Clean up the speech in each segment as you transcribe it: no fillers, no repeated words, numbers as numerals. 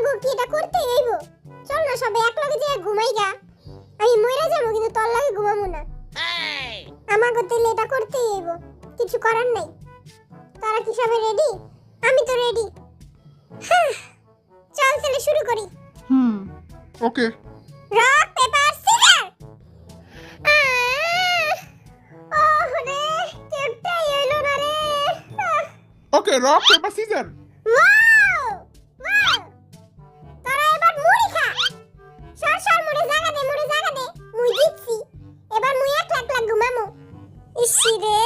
আমাগো কি এটা করতে হইব? চল না সবাই একলগে যে ঘুমাই গা। আমি মইরা যাবো কিন্তু তোর লাগে ঘুমামু না। আমাগো তাইলে এটা করতে হইব, কিছু করার নাই। তারা কি সবাই রেডি? আমি তো রেডি। চল তাহলে শুরু করি। ওকে। Rock paper scissor. ওহ রে, কেউটাই এলো না রে। Okay, rock paper scissor. Wow! Wow! তোরা এবার মুড়ি খা। সর সর মুড়ি জায়গা দে, মুড়ি জায়গা দে। মুই জিতছি। এবার মুই একলা ঘুমামু। ইসি রে।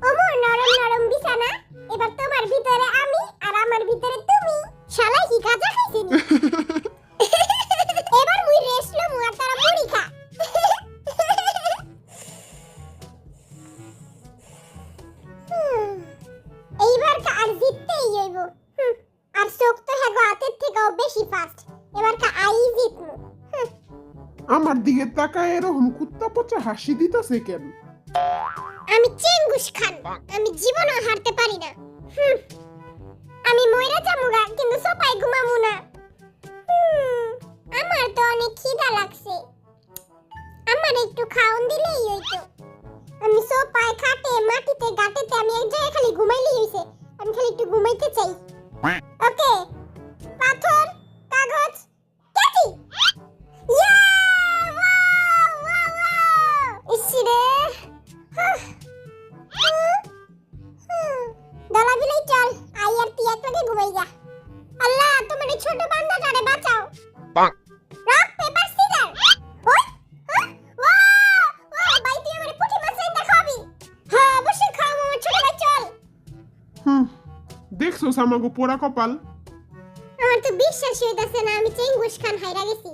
ওমর নরম নরম বিছানা। এবার তোমার ভিতরে আমি আর আমার ভিতরে তুমি। শালা কি কাজা খাইছিস? এবার মুই রেস্ট লমু আর তারা মুড়ি খা। এইবার আর জিততেই হইব। আর চোখ তো হেগো হাতের থেকেও বেশি ফাস্ট। এবার আই জিতমু। আমার দিকে তাকায় এরকম কুত্তা পচা হাসি দিতেছে কেন? আমি চেঙ্গুস খান। আমি জীবনও হারতে পারি না। আমি মইরা যামুগা কিন্তু সোপায় ঘুমামু না। আমার তো অনেক খিদা লাগছে। আমার একটু খাওন দিলেই হইতো। আমি সোপায় খাটে মাটিতে গাটেতে আমি এক জায়গায় খালি ঘুমাইলেই হইছে। আমি খালি একটু ঘুমাইতে চাই। ওকে, পাথর কাগজ কেচি। ইয়া! ওয়াও! ওয়াও! ওয়াও! ইসি রে। দলা বিলাই চল, আই আর তুই একলাগে ঘুমাই যা। আল্লাহ, তোমার এই ছোট বান্দাটারে বাঁচাও। Rock paper caesar. ওই ওয়াও! ওয়াও! ভাই তুই আমারে পুঁটি মাছ রাইন্দা খাওয়াবি? হ্যাঁ, অবশ্যই খাওয়াবো আমার ছোট ভাই, চল। দেখছো আমাগো পোড়া কপাল। আমার তো বিশ্বাসই হইতাছে না আমি চেঙ্গুস খান হাইরা গেছি।